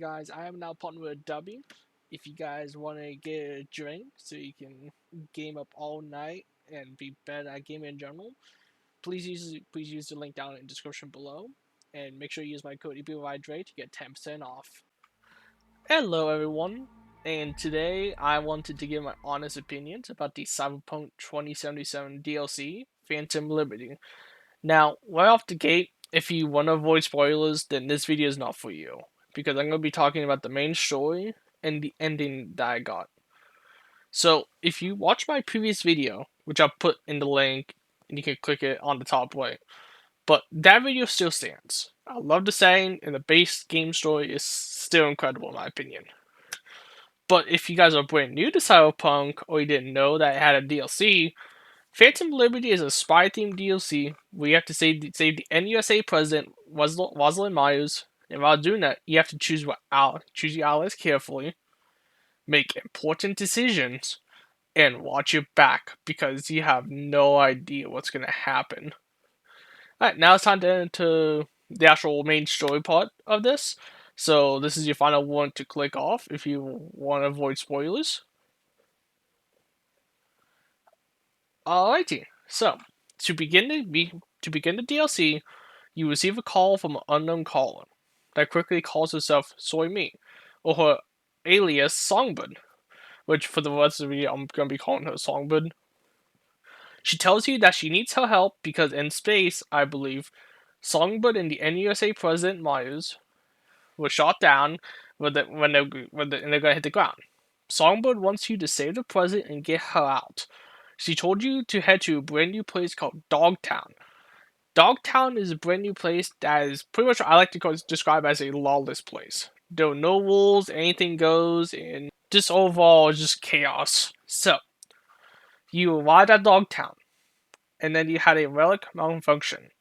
guys, I am now partnered with W. If you guys want to get a drink so you can game up all night and be better at gaming in general, please use the link down in the description below, and make sure you use my code EBYDRE to get 10% off. Hello everyone, and today I wanted to give my honest opinions about the Cyberpunk 2077 DLC, Phantom Liberty. Now, right off the gate, if you want to avoid spoilers, then this video is not for you, because I'm going to be talking about the main story and the ending that I got. So, if you watch my previous video, which I'll put in the link, and you can click it on the top right, but that video still stands. I love the setting, and the base game story is still incredible in my opinion. But if you guys are brand new to Cyberpunk, or you didn't know that it had a DLC, Phantom Liberty is a spy-themed DLC where you have to save the NUSA president, Rosalind Myers, and while doing that, you have to choose your allies carefully, make important decisions, and watch your back because you have no idea what's going to happen. Alright, now it's time to enter the actual main story part of this. So this is your final one to click off if you want to avoid spoilers. Alrighty, so to begin the DLC, you receive a call from an unknown caller that quickly calls herself Soy Me, or her alias Songbird, which for the rest of the video I'm gonna be calling her Songbird. She tells you that she needs her help because in space, I believe, Songbird and the NUSA President Myers were shot down when they're gonna hit the ground. Songbird wants you to save the president and get her out. She told you to head to a brand new place called Dogtown. Dogtown is a brand new place that is pretty much I like to describe as a lawless place. There are no rules, anything goes, and just overall just chaos. So, you arrived at Dogtown, and then you had a relic malfunction.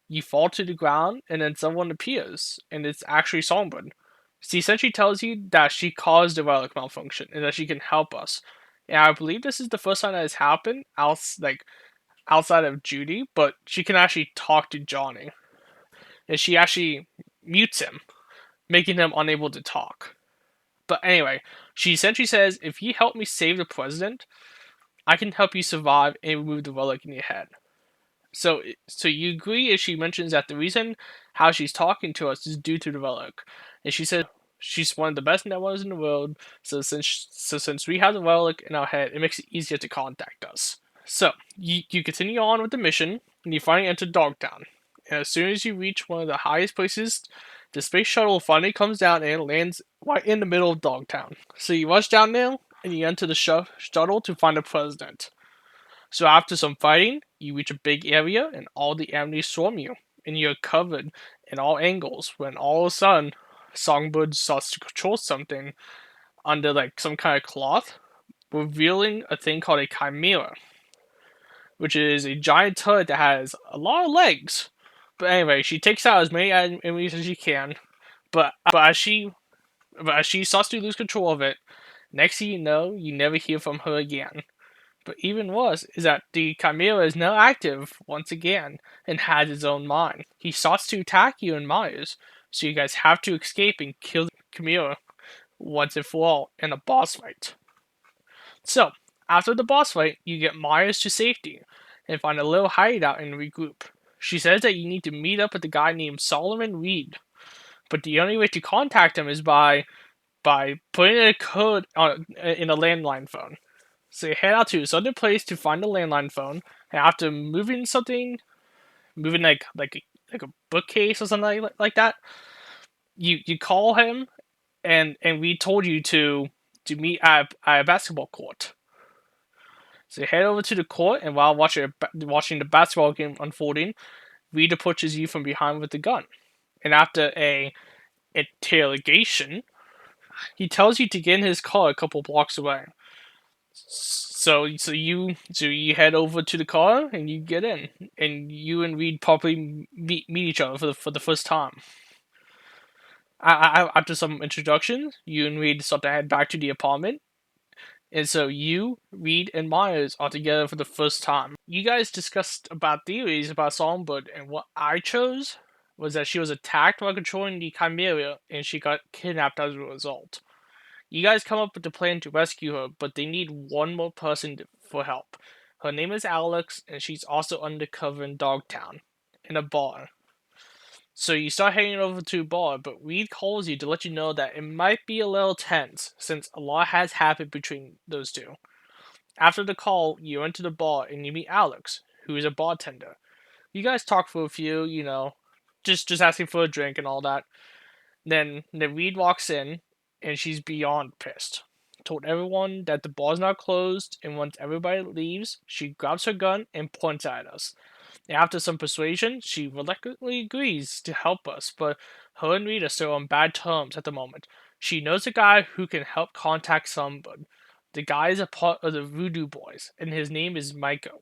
You fall to the ground, and then someone appears, and it's actually Songbird. She essentially tells you that she caused the relic malfunction and that she can help us. And I believe this is the first time that has happened outside of Judy, but she can actually talk to Johnny. And she actually mutes him, making him unable to talk. But anyway, she essentially says, if you help me save the president, I can help you survive and remove the relic in your head. So you agree if she mentions that the reason how she's talking to us is due to the relic. And she said she's one of the best networks in the world, so since we have the relic in our head, it makes it easier to contact us. So, you continue on with the mission, and you finally enter Dogtown. And as soon as you reach one of the highest places, the space shuttle finally comes down and lands right in the middle of Dogtown. So you rush down there, and you enter the shuttle to find the president. So after some fighting, you reach a big area, and all the enemies swarm you, and you're covered in all angles, when all of a sudden, Songbird starts to control something under some kind of cloth, revealing a thing called a chimera, which is a giant turret that has a lot of legs. But anyway, she takes out as many enemies as she can. But as she starts to lose control of it, next thing you know, you never hear from her again. But even worse is that the Chimera is now active once again and has its own mind. He starts to attack you and Myers, so you guys have to escape and kill the Chimera once and for all in a boss fight. So, after the boss fight, you get Myers to safety and find a little hideout and regroup. She says that you need to meet up with a guy named Solomon Reed, but the only way to contact him is by putting in a code in a landline phone. So you head out to this other place to find a landline phone, and after moving like a bookcase or something like that, you call him, and we told you to meet at a basketball court. So you head over to the court, and while watching the basketball game unfolding, Reed approaches you from behind with a gun. And after a interrogation, he tells you to get in his car a couple blocks away. So you head over to the car and you get in, and you and Reed probably meet each other for the first time. After some introductions, you and Reed start to head back to the apartment, and so you, Reed, and Myers are together for the first time. You guys discussed about theories about Songbird, and what I chose was that she was attacked while controlling the Chimera and she got kidnapped as a result. You guys come up with a plan to rescue her, but they need one more person for help. Her name is Alex, and she's also undercover in Dogtown, in a bar. So you start heading over to a bar, but Reed calls you to let you know that it might be a little tense, since a lot has happened between those two. After the call, you enter the bar and you meet Alex, who is a bartender. You guys talk for a few, just asking for a drink and all that. Then Reed walks in, and she's beyond pissed. Told everyone that the bar's not closed, and once everybody leaves, she grabs her gun and points at us. And after some persuasion, she reluctantly agrees to help us, but her and Reed are still on bad terms at the moment. She knows a guy who can help contact someone. The guy is a part of the Voodoo Boys, and his name is Maiko.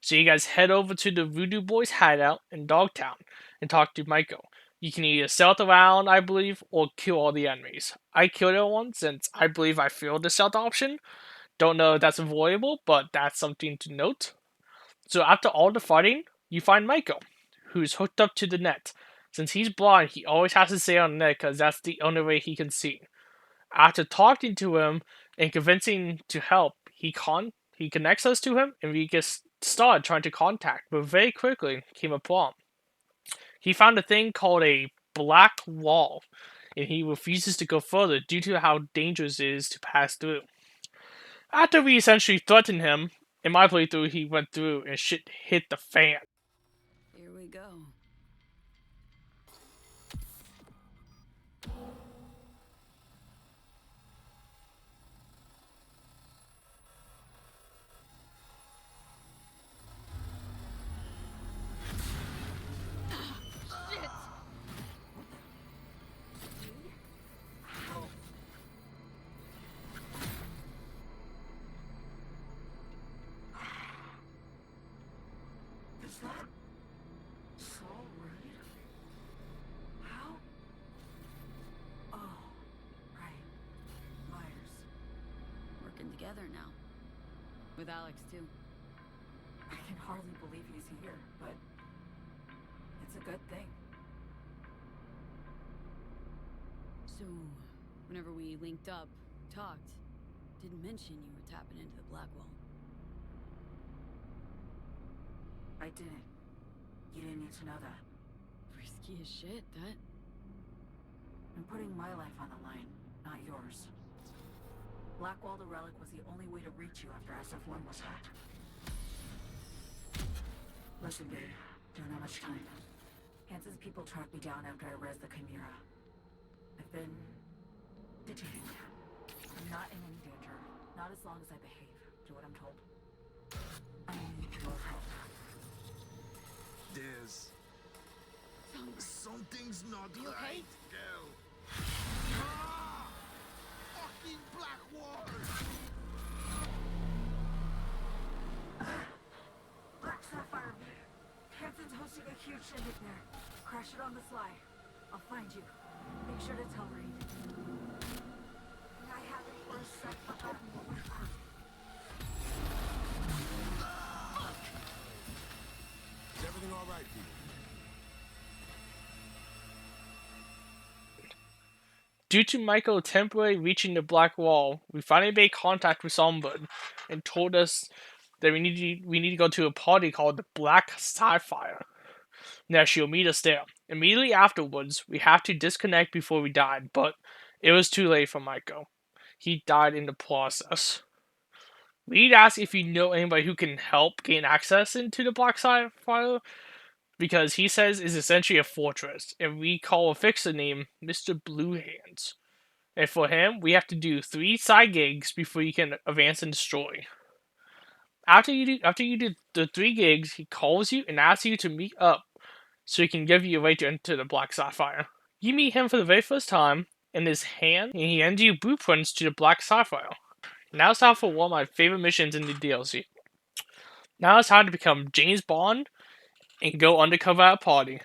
So you guys head over to the Voodoo Boys hideout in Dogtown and talk to Maiko. You can either stealth around, I believe, or kill all the enemies. I killed everyone since I believe I failed the stealth option. Don't know if that's avoidable, but that's something to note. So after all the fighting, you find Maiko, who's hooked up to the net. Since he's blind, he always has to stay on the net because that's the only way he can see. After talking to him and convincing to help, he connects us to him, and we get started trying to contact, but very quickly came a problem. He found a thing called a black wall, and he refuses to go further due to how dangerous it is to pass through. After we essentially threatened him, in my playthrough he went through and shit hit the fan. Here we go. Is that Saul Reed? How? Oh, right. Myers. Working together now. With Alex, too. I can hardly believe he's here, but it's a good thing. So, whenever we linked up, talked, didn't mention you were tapping into the Blackwall. I didn't. You didn't need to know that. Risky as shit, that. I'm putting my life on the line, not yours. Blackwall the Relic was the only way to reach you after SF-1 was hacked. Listen, babe. Don't have much time. Hansen's people tracked me down after I res the Chimera. I've been detained. I'm not in any danger. Not as long as I behave. Do what I'm told. I need your help. There's something's not You okay? right, girl. Ah! Fucking black wall! Black Sapphire. Hansen's hosting a huge shindig there. Crash it on the sly. I'll find you. Make sure to tell Reed. I haven't even set the button. Is everything all right, people? Due to Michael temporarily reaching the black wall, we finally made contact with someone and told us that we need to go to a party called the Black Sapphire. Now she'll meet us there. Immediately afterwards, we have to disconnect before we died, but it was too late for Michael. He died in the process. We'd ask if you know anybody who can help gain access into the Black Sapphire, because he says it's essentially a fortress, and we call a fixer named Mr. Blue Hands. And for him, we have to do 3 side gigs before you can advance and destroy. After you do the 3 gigs, he calls you and asks you to meet up so he can give you a way to enter the Black Sapphire. You meet him for the very first time in his hand, and he hands you blueprints to the Black Sapphire. Now it's time for one of my favorite missions in the DLC. Now it's time to become James Bond and go undercover at a party.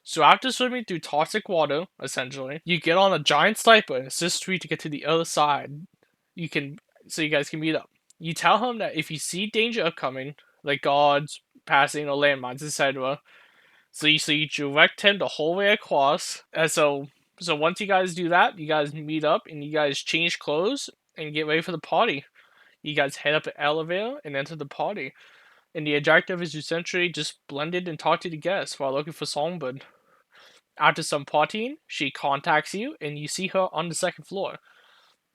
So after swimming through toxic water, essentially, you get on a giant sniper and assist Reed to get to the other side. So you guys can meet up. You tell him that if you see danger upcoming, like guards, passing, or landmines, etc., So you direct him the whole way across. And so once you guys do that, you guys meet up and you guys change clothes and get ready for the party. You guys head up an elevator and enter the party. And the objective is to essentially just blend in and talk to the guests while looking for Songbird. After some partying, she contacts you and you see her on the second floor.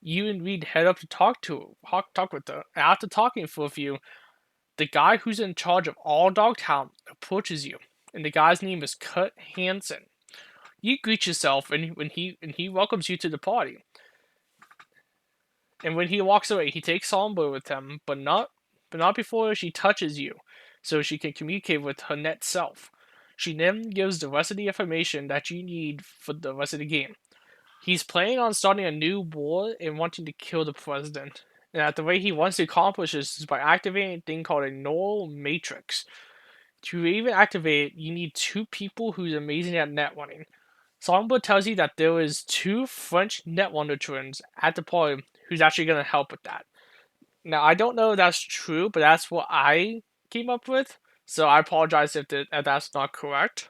You and Reed head up to talk with her. And after talking for a few, the guy who's in charge of all Dogtown approaches you, and the guy's name is Kurt Hansen. You greet yourself, and when he welcomes you to the party. And when he walks away, he takes Songbird with him, but not before she touches you, so she can communicate with her net self. She then gives the rest of the information that you need for the rest of the game. He's planning on starting a new war and wanting to kill the president. And that the way he wants to accomplish this is by activating a thing called a neural matrix. To even activate it, you need two people who's amazing at networking. Songbird tells you that there is two French netwonder twins at the party who's actually going to help with that. Now, I don't know if that's true, but that's what I came up with. So I apologize if that's not correct.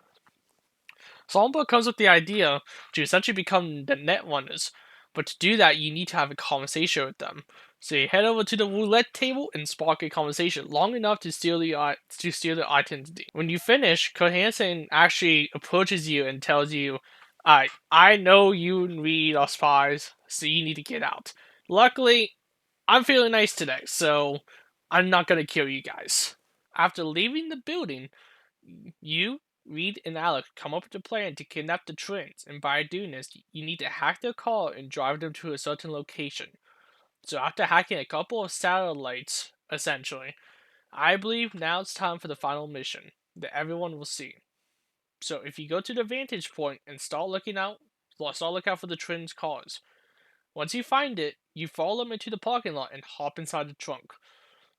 Songbird comes with the idea to essentially become the netrunners, but to do that, you need to have a conversation with them. So you head over to the roulette table and spark a conversation long enough to steal the identity. When you finish, Cohansen actually approaches you and tells you, I know you and Reed are spies, so you need to get out. Luckily, I'm feeling nice today, so I'm not gonna kill you guys." After leaving the building, you, Reed, and Alex come up with a plan to kidnap the twins, and by doing this, you need to hack their car and drive them to a certain location. So after hacking a couple of satellites, essentially, I believe now it's time for the final mission that everyone will see. So if you go to the vantage point and start looking out for the twins' cars. Once you find it, you follow them into the parking lot and hop inside the trunk.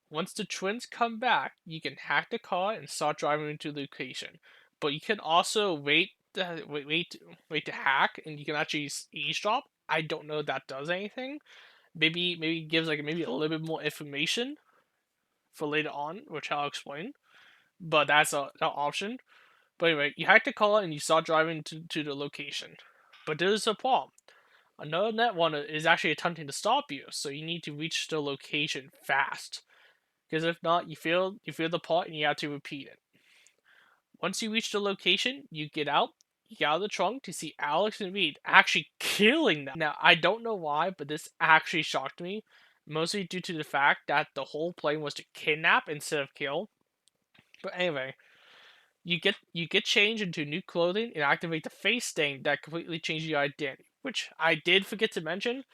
Once the twins come back, you can hack the car and start driving into the location. But you can also wait to hack, and you can actually eavesdrop. I don't know if that does anything. Maybe it gives like maybe a little bit more information for later on, which I'll explain. But that's an option. But anyway, you hack the car and you start driving to the location. But there's a problem. Another netrunner is actually attempting to stop you, so you need to reach the location fast. Because if not, you feel the part and you have to repeat it. Once you reach the location, you get out of the trunk to see Alex and Reed actually killing them. Now, I don't know why, but this actually shocked me, mostly due to the fact that the whole plan was to kidnap instead of kill. But anyway, you get changed into new clothing and activate the face stain that completely changes your identity. Which I did forget to mention.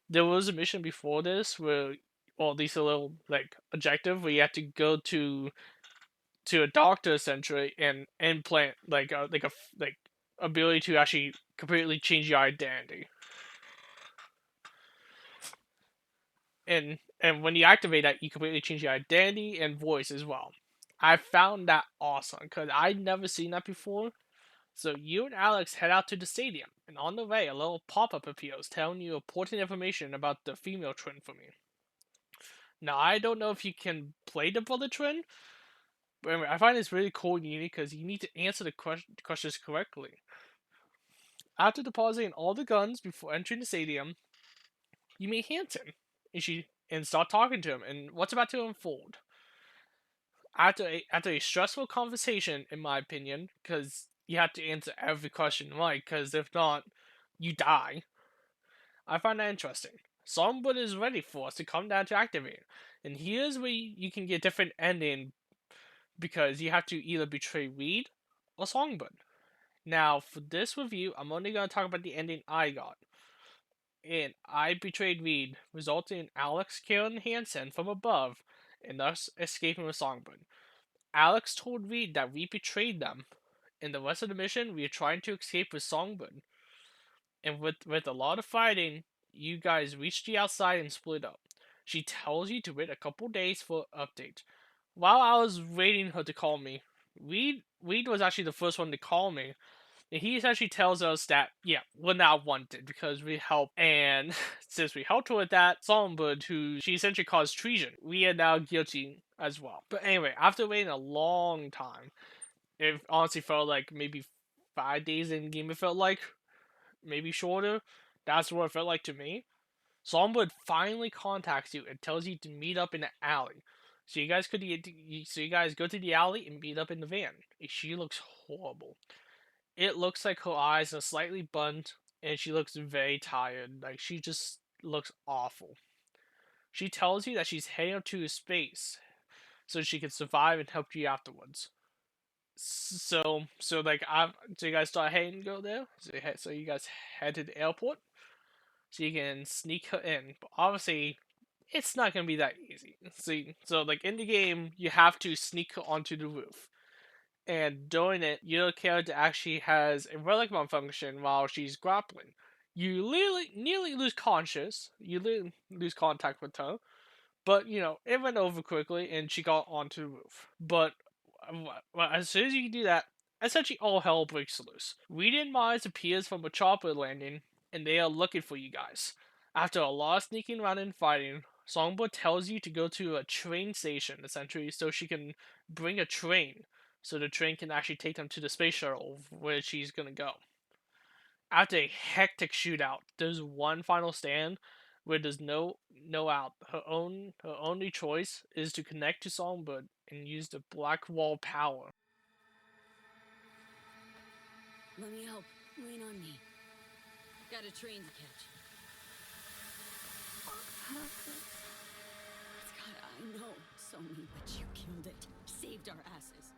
There was a mission before this where, well, at least a little like objective where you had to go to a doctor essentially and implant like ability to actually completely change your identity. And when you activate that, you completely change your identity and voice as well. I found that awesome because I'd never seen that before. So you and Alex head out to the stadium, and on the way, a little pop-up appears telling you important information about the female twin for me. Now, I don't know if you can play the brother twin, but anyway, I find this really cool and unique because you need to answer the questions correctly. After depositing all the guns before entering the stadium, you meet Hanson, and start talking to him, and what's about to unfold. After a stressful conversation, in my opinion, because you have to answer every question right, because if not, you die. I find that interesting. Songbird is ready for us to come down to activate, and here's where you can get different ending because you have to either betray Reed or Songbird. Now, for this review, I'm only going to talk about the ending I got. And I betrayed Reed, resulting in Alex killing Hansen from above and thus escaping with Songbird. Alex told Reed that we betrayed them. In the rest of the mission, we are trying to escape with Songbird. And with a lot of fighting, you guys reach the outside and split up. She tells you to wait a couple days for an update. While I was waiting her to call me, Reed was actually the first one to call me. And he essentially tells us that, yeah, we're now wanted because we helped. And since we helped her with that, Songbird, who she essentially caused treason, we are now guilty as well. But anyway, after waiting a long time, It honestly felt like maybe 5 days in game. It felt like maybe shorter. That's what it felt like to me. Songbird finally contacts you and tells you to meet up in the alley. So you guys go to the alley and meet up in the van. She looks horrible. It looks like her eyes are slightly bugged and she looks very tired. Like she just looks awful. She tells you that she's heading up to space so she can survive and help you afterwards. So you guys start heading go there. So you guys head to the airport so you can sneak her in. But obviously, it's not gonna be that easy. See, so like in the game, you have to sneak her onto the roof, and doing it, your character actually has a relic malfunction while she's grappling. You literally nearly lose conscious. You lose contact with her, but it went over quickly, and she got onto the roof. But as soon as you do that, essentially all hell breaks loose. Reed Mars appears from a chopper landing, and they are looking for you guys. After a lot of sneaking around and fighting, Songbird tells you to go to a train station, essentially, so she can bring a train, so the train can actually take them to the space shuttle where she's gonna go. After a hectic shootout, there's one final stand where there's no out. Her only choice is to connect to Songbird and use the black wall power. Let me help. Lean on me. Got a train to catch. Scott, I know, Sony, but you killed it. Saved our asses.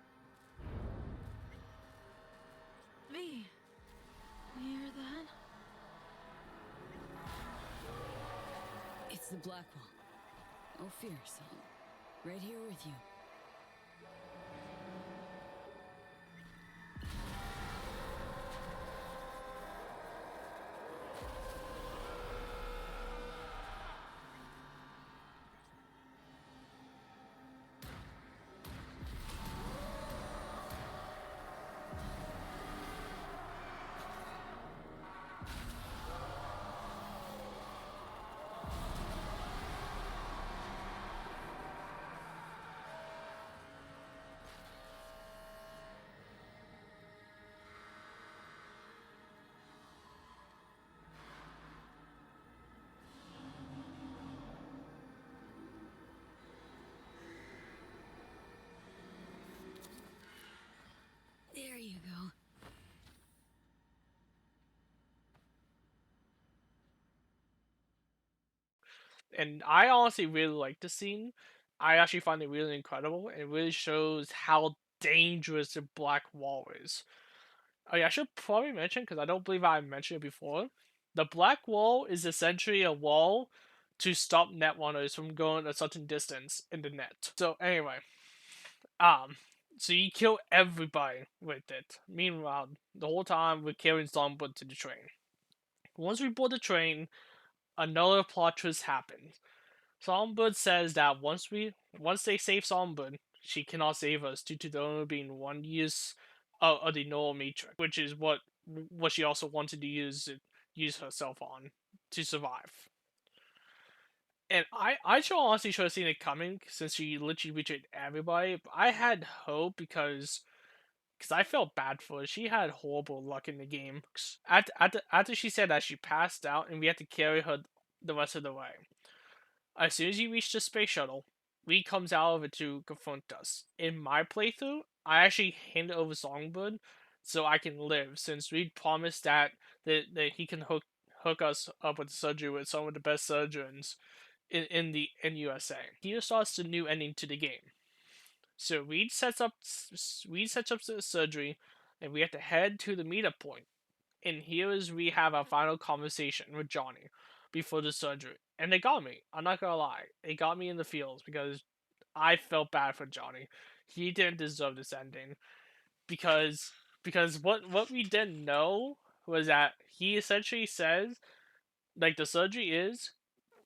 V. You hear that? It's the Black Wall. No fear, son. Right here with you. There you go. And I honestly really like the scene. I actually find it really incredible. It really shows how dangerous the black wall is. Oh yeah, I should probably mention because I don't believe I mentioned it before. The black wall is essentially a wall to stop net runners from going a certain distance in the net. So anyway, um, so you kill everybody with it. Meanwhile, the whole time we're carrying Songbird to the train. Once we board the train, another plot twist happens. Songbird says that once they save Songbird, she cannot save us due to there only being one use of the neural matrix, which is what she also wanted to use herself on to survive. And I should have seen it coming since she literally betrayed everybody. But I had hope because I felt bad for her. She had horrible luck in the game. After she said that she passed out and we had to carry her the rest of the way. As soon as you reach the space shuttle, Reed comes out of it to confront us. In my playthrough, I actually handed over Songbird so I can live, since Reed promised that he can hook us up with surgery with some of the best surgeons in USA. Here starts the new ending to the game. So Reed sets up the surgery, and we have to head to the meetup point. And here is we have our final conversation with Johnny before the surgery. And they got me. I'm not gonna lie. They got me in the feels because I felt bad for Johnny. He didn't deserve this ending. Because what we didn't know was that he essentially says like the surgery is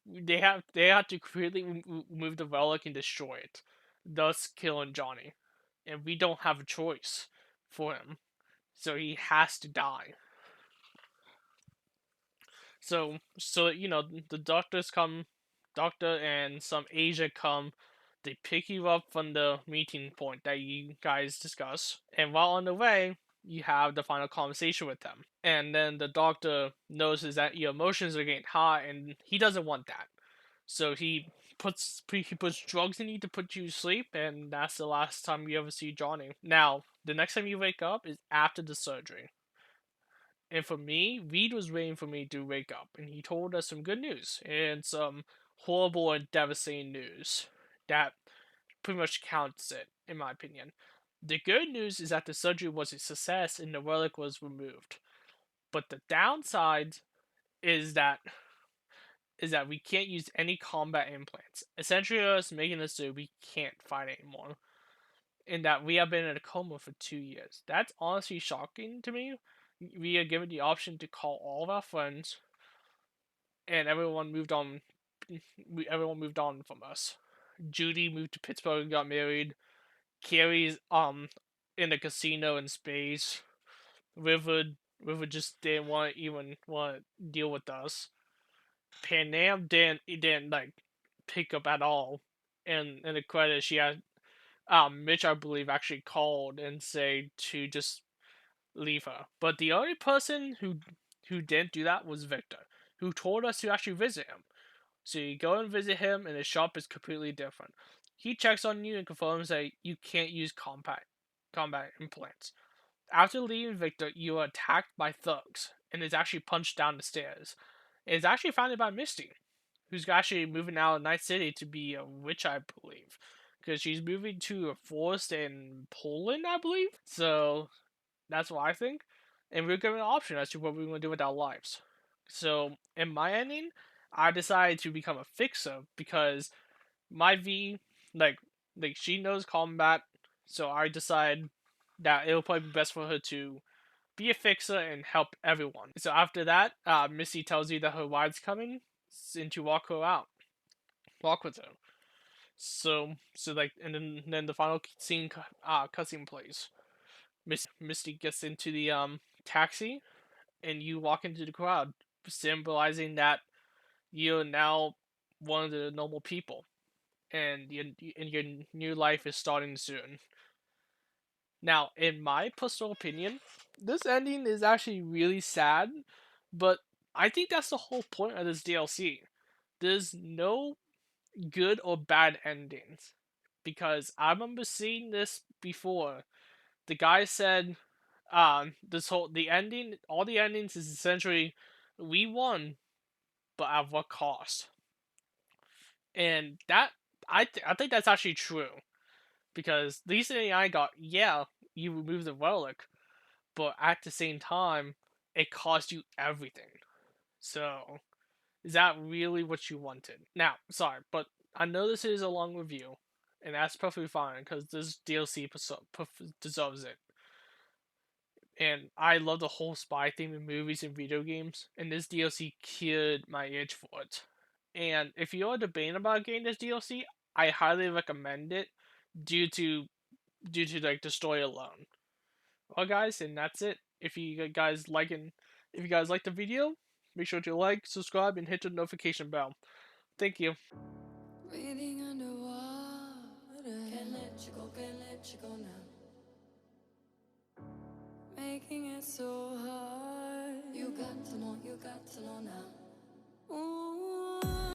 they have to quickly remove the relic and destroy it, thus killing Johnny. And we don't have a choice for him. So he has to die. So the doctor and some Asia come They pick you up from the meeting point that you guys discuss, and while on the way, you have the final conversation with them. And then the doctor notices that your emotions are getting high, and he doesn't want that. So he puts drugs in you to put you to sleep, and that's the last time you ever see Johnny. Now, the next time you wake up is after the surgery. And for me, Reed was waiting for me to wake up, and he told us some good news and some horrible and devastating news that pretty much counts it, in my opinion. The good news is that the surgery was a success and the relic was removed. But the downside is that we can't use any combat implants. Essentially, us making it so we can't fight anymore, and that we have been in a coma for 2 years. That's honestly shocking to me. We are given the option to call all of our friends, and everyone moved on. Everyone moved on from us. Judy moved to Pittsburgh and got married. Carrie's in the casino in space. River River just didn't want to deal with us. Panam didn't like pick up at all. And in the credits, she had Mitch, I believe, actually called and said to just leave her. But the only person who didn't do that was Victor, who told us to actually visit him. So you go and visit him, and his shop is completely different. He checks on you and confirms that you can't use combat implants. After leaving Victor, you are attacked by thugs, and is actually punched down the stairs. It is actually founded by Misty, who's actually moving out of Night City to be a witch, I believe. Because she's moving to a forest in Poland, I believe. So that's what I think. And we're given an option as to what we want to do with our lives. So in my ending, I decided to become a fixer because my V, like she knows combat, so I decided that it'll probably be best for her to be a fixer and help everyone. So after that, Missy tells you that her ride's coming, and to walk with her. So like, and then the final scene, cutscene plays. Misty gets into the taxi, and you walk into the crowd, symbolizing that you're now one of the normal people, and your new life is starting soon. Now, in my personal opinion, this ending is actually really sad, but I think that's the whole point of this DLC. There's no good or bad endings, because I remember seeing this before. The guy said, the ending, all the endings is essentially, we won, but at what cost? And that I think that's actually true, because Lisa and I got, yeah, you remove the relic, but at the same time, it cost you everything. So is that really what you wanted? Now, sorry, but I know this is a long review, and that's perfectly fine because this DLC deserves it. And I love the whole spy theme in movies and video games, and this DLC cured my itch for it. And if you're debating about getting this DLC, I highly recommend it due to like the story alone. Well, guys, and that's it. If you guys like the video, make sure to like, subscribe, and hit the notification bell. Thank you. Breathing underwater. Can't let you go, can't let you go now. Making it so hard. You got to know now. Ooh.